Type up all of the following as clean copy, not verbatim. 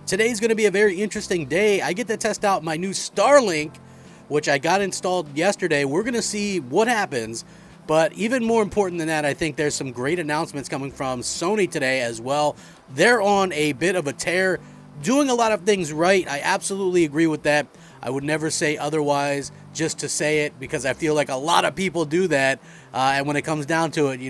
Today's going to be a very interesting day. I get to test out my new Starlink, which I got installed yesterday. We're going to see what happens. But even more important than that, I think there's some great announcements coming from Sony today as well. They're on a bit of a tear, doing a lot of things right. I absolutely agree with that. I would never say otherwise just to say it, because I feel like a lot of people do that. And when it comes down to it,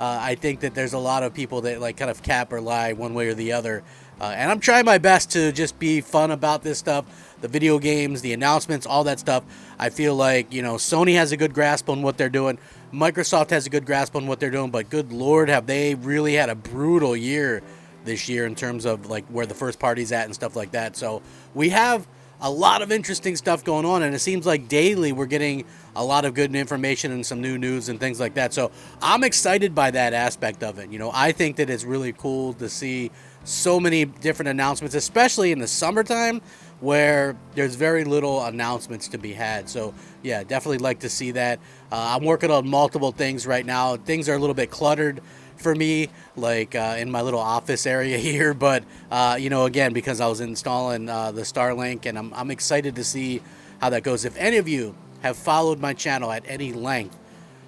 I think that there's a lot of people that like kind of cap or lie one way or the other. And I'm trying my best to just be fun about this stuff. The video games, the announcements, all that stuff. I feel like, Sony has a good grasp on what they're doing. Microsoft has a good grasp on what they're doing. But good Lord, have they really had a brutal year this year in terms of like where the first party's at and stuff like that. So we have a lot of interesting stuff going on, and it seems like daily we're getting a lot of good information and some new news and things like that. So I'm excited by that aspect of it. I think that it's really cool to see so many different announcements, especially in the summertime where there's very little announcements to be had. So yeah, definitely like to see that. I'm working on multiple things right now. Things are a little bit cluttered for me, like in my little office area here, but again, because I was installing the Starlink, and I'm excited to see how that goes. If any of you have followed my channel at any length,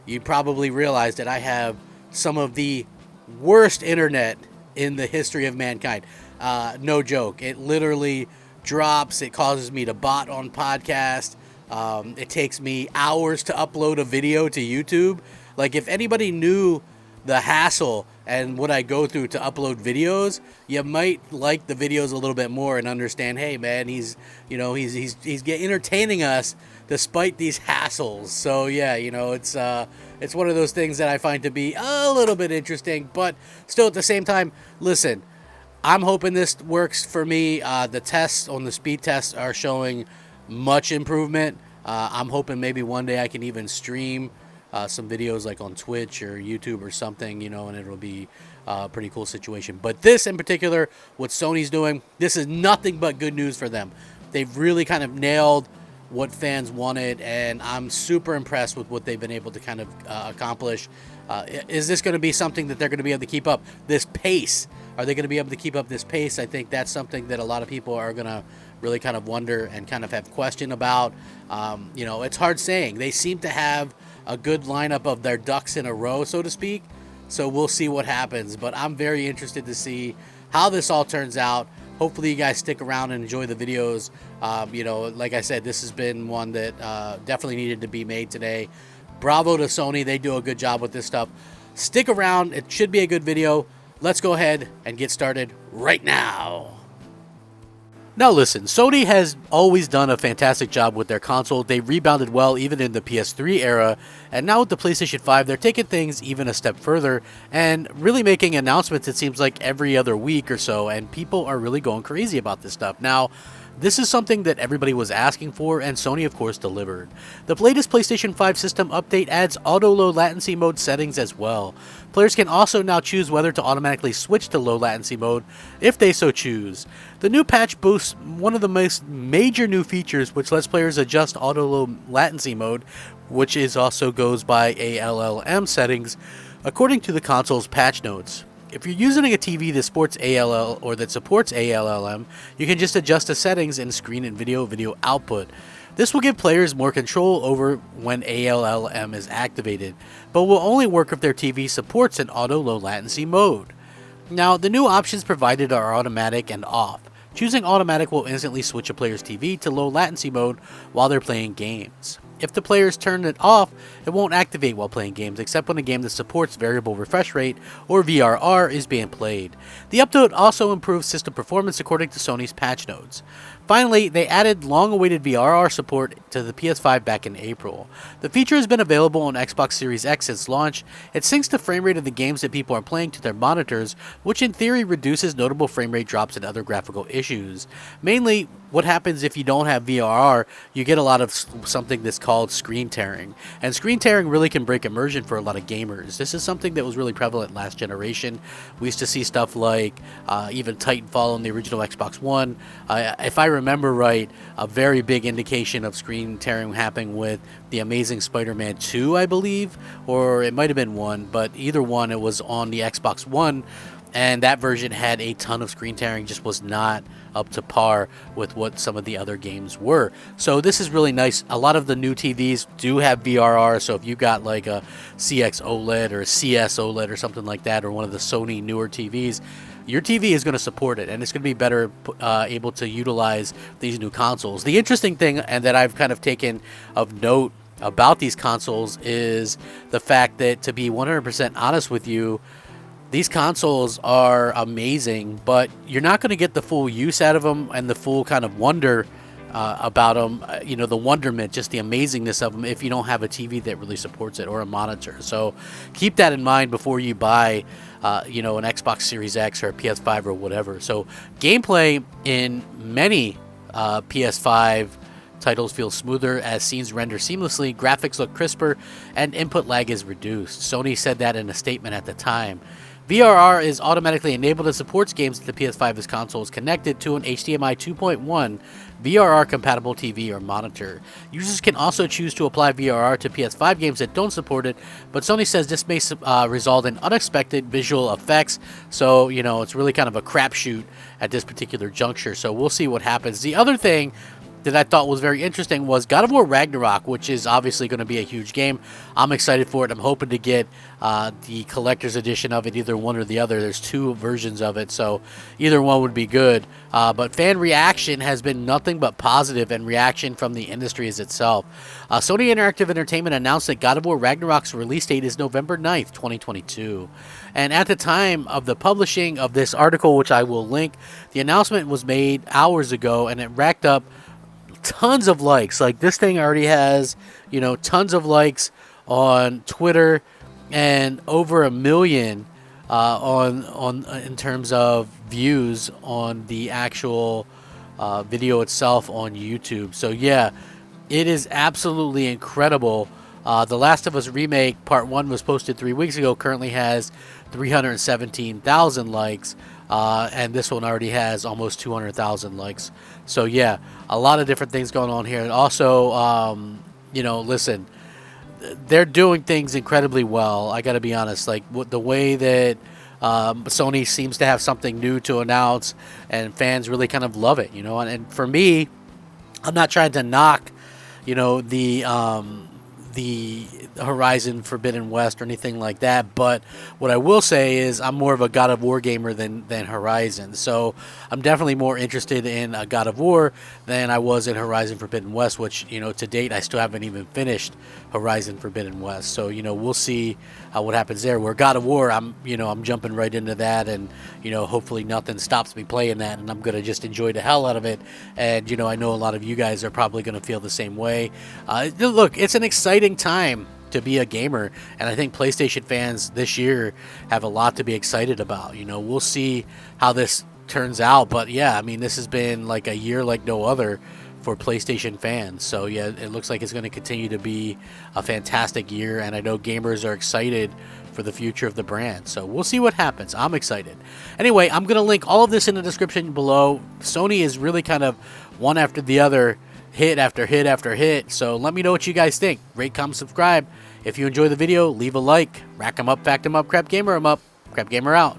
you probably realize that I have some of the worst internet in the history of mankind. No joke. It literally drops. It causes me to bot on podcast. It takes me hours to upload a video to YouTube. Like, if anybody knew the hassle and what I go through to upload videos, you might like the videos a little bit more and understand, hey man, he's entertaining us despite these hassles. So yeah, it's one of those things that I find to be a little bit interesting, but still at the same time, listen, I'm hoping this works for me. The tests on the speed tests are showing much improvement. I'm hoping maybe one day I can even stream some videos like on Twitch or YouTube or something, and it'll be a pretty cool situation. But this in particular, what Sony's doing, this is nothing but good news for them. They've really kind of nailed what fans wanted, and I'm super impressed with what they've been able to kind of accomplish. Is this going to be something that they're going to be able to keep up this pace? Are they going to be able to keep up this pace? I think that's something that a lot of people are going to really kind of wonder and kind of have question about. It's hard saying. They seem to have a good lineup of their ducks in a row, so to speak. So we'll see what happens. But I'm very interested to see how this all turns out. Hopefully you guys stick around and enjoy the videos. Like I said, this has been one that definitely needed to be made today. Bravo to Sony. They do a good job with this stuff. Stick around. It should be a good video. Let's go ahead and get started right now. Now listen, Sony has always done a fantastic job with their console. They rebounded well even in the PS3 era, and now with the PlayStation 5, they're taking things even a step further and really making announcements, it seems like, every other week or so, and people are really going crazy about this stuff. Now, this is something that everybody was asking for, and Sony of course delivered. The latest PlayStation 5 system update adds auto low latency mode settings as well. Players can also now choose whether to automatically switch to low latency mode if they so choose. The new patch boasts one of the most major new features, which lets players adjust auto low latency mode, which also goes by ALLM settings, according to the console's patch notes. If you're using a TV that supports ALL or that supports ALLM, you can just adjust the settings in screen and video output. This will give players more control over when ALLM is activated, but will only work if their TV supports an auto low latency mode. Now, the new options provided are automatic and off. Choosing automatic will instantly switch a player's TV to low latency mode while they're playing games. If the players turn it off, it won't activate while playing games, except when a game that supports variable refresh rate, or VRR, is being played. The update also improves system performance according to Sony's patch notes. Finally, they added long-awaited VRR support to the PS5 back in April. The feature has been available on Xbox Series X since launch. It syncs the frame rate of the games that people are playing to their monitors, which in theory reduces notable frame rate drops and other graphical issues. Mainly, what happens if you don't have VRR, you get a lot of something that's called screen tearing. And screen tearing really can break immersion for a lot of gamers. This is something that was really prevalent last generation. We used to see stuff like even Titanfall on the original Xbox One. If I remember right, a very big indication of screen tearing happening with the Amazing Spider-Man 2, I believe, or it might have been 1, but either one, it was on the Xbox One. and that version had a ton of screen tearing, just was not up to par with what some of the other games were. So this is really nice. A lot of the new TVs do have VRR, so if you got like a CX OLED or a CS OLED or something like that, or one of the Sony newer TVs, your TV is going to support it, and it's going to be better able to utilize these new consoles. The interesting thing, and that I've kind of taken of note about these consoles, is the fact that, to be 100% honest with you, these consoles are amazing, but you're not going to get the full use out of them and the full kind of wonder about them, the wonderment, just the amazingness of them, if you don't have a TV that really supports it or a monitor. So keep that in mind before you buy, an Xbox Series X or a PS5 or whatever. So gameplay in many PS5 titles feel smoother as scenes render seamlessly, graphics look crisper, and input lag is reduced. Sony said that in a statement at the time. VRR is automatically enabled and supports games that the PS5's console is connected to an HDMI 2.1 VRR-compatible TV or monitor. Users can also choose to apply VRR to PS5 games that don't support it, but Sony says this may result in unexpected visual effects, so, it's really kind of a crapshoot at this particular juncture, so we'll see what happens. The other thing that I thought was very interesting was God of War Ragnarok, which is obviously going to be a huge game. I'm excited for it. I'm hoping to get the collector's edition of it, either one or the other. There's 2 versions of it, so either one would be good. But fan reaction has been nothing but positive, and reaction from the industry as itself. Sony Interactive Entertainment announced that God of War Ragnarok's release date is November 9th, 2022. And at the time of the publishing of this article, which I will link, the announcement was made hours ago, and it racked up tons of likes. Like, this thing already has, tons of on Twitter, and over 1 million on in terms of views on the actual video itself on YouTube. So yeah, it is absolutely incredible. The Last of Us Remake Part 1 was posted 3 weeks ago, currently has 317,000 likes. And this one already has almost 200,000 likes. So yeah, a lot of different things going on here. And also, listen, they're doing things incredibly well. I got to be honest. Like, the way that Sony seems to have something new to announce, and fans really kind of love it. And for me, I'm not trying to knock, the Horizon Forbidden West or anything like that, but what I will say is I'm more of a God of War gamer than Horizon, so I'm definitely more interested in a God of War than I was in Horizon Forbidden West, which, to date I still haven't even finished Horizon Forbidden West. So we'll see what happens there. Where God of War, I'm jumping right into that, and hopefully nothing stops me playing that, and I'm gonna just enjoy the hell out of it. And I know a lot of you guys are probably gonna feel the same way. Look, it's an exciting time to be a gamer, and I think PlayStation fans this year have a lot to be excited about. We'll see how this turns out, but yeah, I mean, this has been like a year like no other for PlayStation fans. So yeah, it looks like it's going to continue to be a fantastic year, and I know gamers are excited for the future of the brand. So we'll see what happens. I'm excited. Anyway, I'm going to link all of this in the description below. Sony is really kind of one after the other, hit after hit after hit. So let me know what you guys think. Rate, comment, subscribe. If you enjoy the video, leave a like. Rack 'em up, fact 'em up, crap gamer 'em up. Crap gamer out.